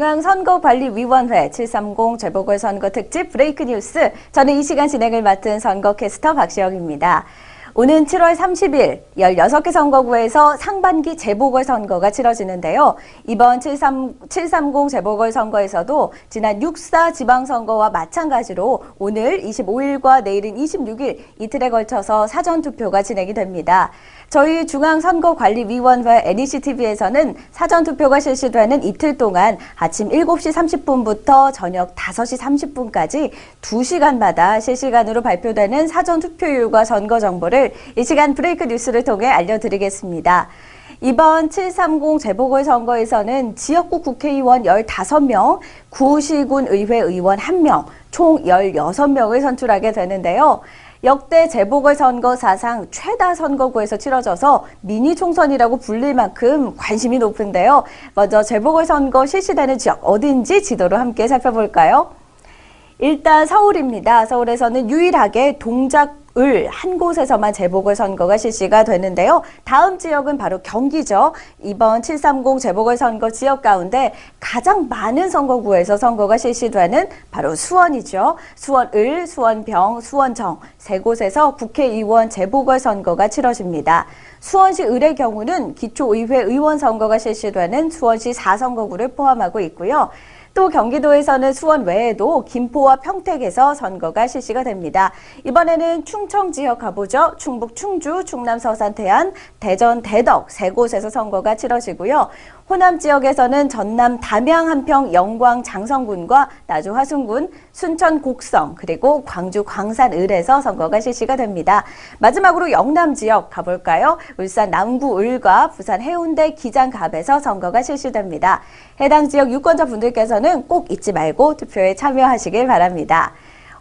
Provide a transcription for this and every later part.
중앙선거관리위원회 730 재보궐선거 특집 브레이크 뉴스. 저는 이 시간 진행을 맡은 선거캐스터 박시영입니다. 오는 7월 30일 16개 선거구에서 상반기 재보궐선거가 치러지는데요. 이번 730 재보궐선거에서도 지난 6.4 지방선거와 마찬가지로 오늘 25일과 내일인 26일 이틀에 걸쳐서 사전투표가 진행이 됩니다. 저희 중앙선거관리위원회 NECTV에서는 사전투표가 실시되는 이틀 동안 아침 7시 30분부터 저녁 5시 30분까지 2시간마다 실시간으로 발표되는 사전투표율과 선거 정보를 이 시간 브레이크 뉴스를 통해 알려드리겠습니다. 이번 730 재보궐선거에서는 지역구 국회의원 15명, 구시군 의회 의원 1명, 총 16명을 선출하게 되는데요. 역대 재보궐선거 사상 최다 선거구에서 치러져서 미니 총선이라고 불릴 만큼 관심이 높은데요. 먼저 재보궐선거 실시되는 지역 어딘지 지도로 함께 살펴볼까요? 일단 서울입니다. 서울에서는 유일하게 동작을 한 곳에서만 재보궐선거가 실시가 되는데요. 다음 지역은 바로 경기죠. 이번 730 재보궐선거 지역 가운데 가장 많은 선거구에서 선거가 실시되는 바로 수원이죠. 수원을, 수원병, 수원정 세 곳에서 국회의원 재보궐선거가 치러집니다. 수원시 을의 경우는 기초의회 의원 선거가 실시되는 수원시 4선거구를 포함하고 있고요. 또 경기도에서는 수원 외에도 김포와 평택에서 선거가 실시가 됩니다. 이번에는 충청 지역 가보죠. 충북 충주, 충남 서산 태안, 대전 대덕 세 곳에서 선거가 치러지고요. 호남 지역에서는 전남 담양 한평 영광 장성군과 나주 화순군, 순천 곡성 그리고 광주 광산 을에서 선거가 실시가 됩니다. 마지막으로 영남 지역 가볼까요? 울산 남구 을과 부산 해운대 기장갑에서 선거가 실시됩니다. 해당 지역 유권자분들께서는 꼭 잊지 말고 투표에 참여하시길 바랍니다.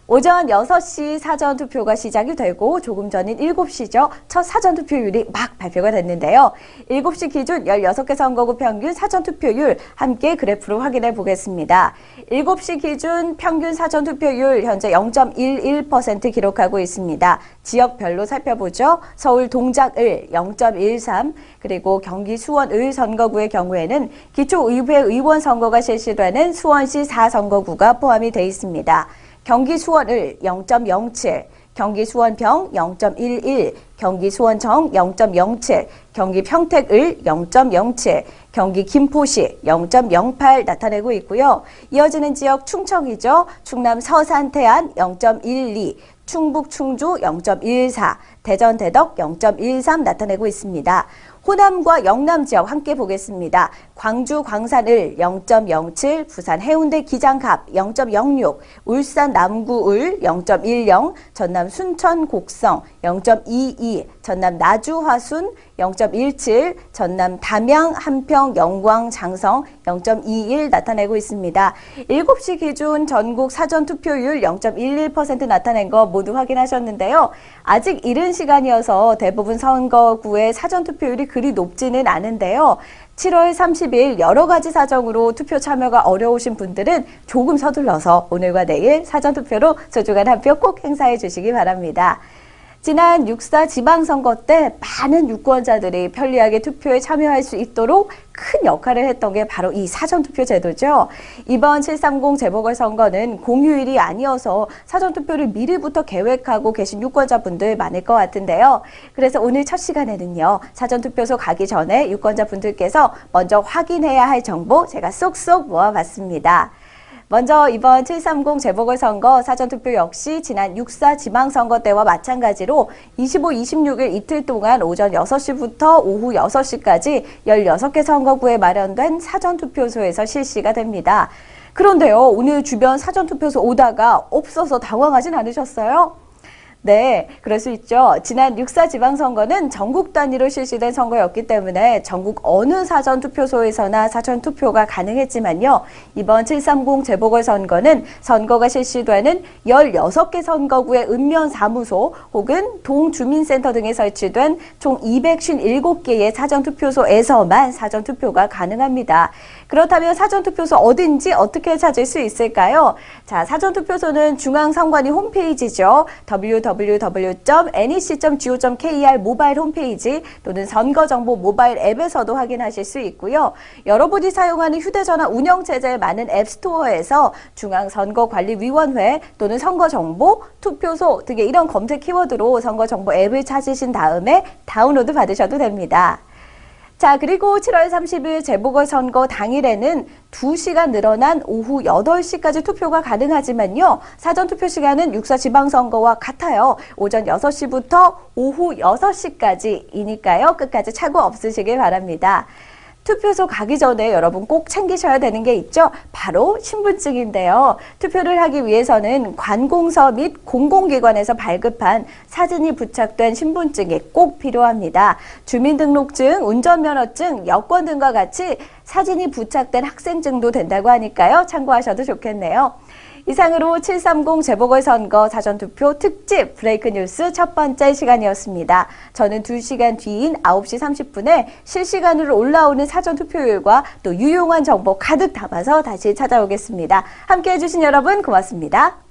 오전 6시 사전투표가 시작이 되고 조금 전인 7시죠. 첫 사전투표율이 막 발표가 됐는데요. 7시 기준 16개 선거구 평균 사전투표율 함께 그래프로 확인해 보겠습니다. 7시 기준 평균 사전투표율 현재 0.11% 기록하고 있습니다. 지역별로 살펴보죠. 서울 동작을 0.13, 그리고 경기 수원을 선거구의 경우에는 기초의회 의원 선거가 실시되는 수원시 4선거구가 포함이 되어 있습니다. 경기 수원을 0.07, 경기 수원병 0.11, 경기 수원정 0.07, 경기 평택을 0.07, 경기 김포시 0.08 나타내고 있고요. 이어지는 지역 충청이죠. 충남 서산 태안 0.12, 충북 충주 0.14, 대전 대덕 0.13 나타내고 있습니다. 호남과 영남 지역 함께 보겠습니다. 광주 광산을 0.07, 부산 해운대 기장갑 0.06, 울산 남구 을 0.10, 전남 순천 곡성 0.22, 전남 나주 화순 0.17, 전남 담양 한평 영광 장성 0.21 나타내고 있습니다. 7시 기준 전국 사전투표율 0.11% 나타낸 거 모두 확인하셨는데요. 아직 이른 시간이어서 대부분 선거구의 사전투표율이 그리 높지는 않은데요. 7월 30일 여러 가지 사정으로 투표 참여가 어려우신 분들은 조금 서둘러서 오늘과 내일 사전투표로 소중한 한 표 꼭 행사해 주시기 바랍니다. 지난 6.4 지방선거 때 많은 유권자들이 편리하게 투표에 참여할 수 있도록 큰 역할을 했던 게 바로 이 사전투표 제도죠. 이번 730 재보궐선거는 공휴일이 아니어서 사전투표를 미리부터 계획하고 계신 유권자분들 많을 것 같은데요. 그래서 오늘 첫 시간에는요. 사전투표소 가기 전에 유권자분들께서 먼저 확인해야 할 정보 제가 쏙쏙 모아봤습니다. 먼저 이번 730 재보궐선거 사전투표 역시 지난 6.4 지방선거 때와 마찬가지로 25, 26일 이틀 동안 오전 6시부터 오후 6시까지 16개 선거구에 마련된 사전투표소에서 실시가 됩니다. 그런데요, 오늘 주변 사전투표소 오다가 없어서 당황하진 않으셨어요? 네, 그럴 수 있죠. 지난 6.4 지방선거는 전국 단위로 실시된 선거였기 때문에 전국 어느 사전투표소에서나 사전투표가 가능했지만요. 이번 730 재보궐선거는 선거가 실시되는 16개 선거구의 읍면사무소 혹은 동주민센터 등에 설치된 총 257개의 사전투표소에서만 사전투표가 가능합니다. 그렇다면 사전투표소 어딘지 어떻게 찾을 수 있을까요? 자, 사전투표소는 중앙선관위 홈페이지죠. www www.nec.go.kr 모바일 홈페이지 또는 선거정보 모바일 앱에서도 확인하실 수 있고요. 여러분이 사용하는 휴대전화 운영체제의 많은 앱스토어에서 중앙선거관리위원회 또는 선거정보, 투표소 등의 이런 검색 키워드로 선거정보 앱을 찾으신 다음에 다운로드 받으셔도 됩니다. 자, 그리고 7월 30일 재보궐선거 당일에는 2시간 늘어난 오후 8시까지 투표가 가능하지만요. 사전투표 시간은 육사 지방선거와 같아요. 오전 6시부터 오후 6시까지이니까요. 끝까지 착오 없으시길 바랍니다. 투표소 가기 전에 여러분 꼭 챙기셔야 되는 게 있죠. 바로 신분증인데요. 투표를 하기 위해서는 관공서 및 공공기관에서 발급한 사진이 부착된 신분증이 꼭 필요합니다. 주민등록증, 운전면허증, 여권 등과 같이 사진이 부착된 학생증도 된다고 하니까요. 참고하셔도 좋겠네요. 이상으로 730 재보궐선거 사전투표 특집 브레이크 뉴스 첫 번째 시간이었습니다. 저는 2시간 뒤인 9시 30분에 실시간으로 올라오는 사전투표율과 또 유용한 정보 가득 담아서 다시 찾아오겠습니다. 함께해 주신 여러분 고맙습니다.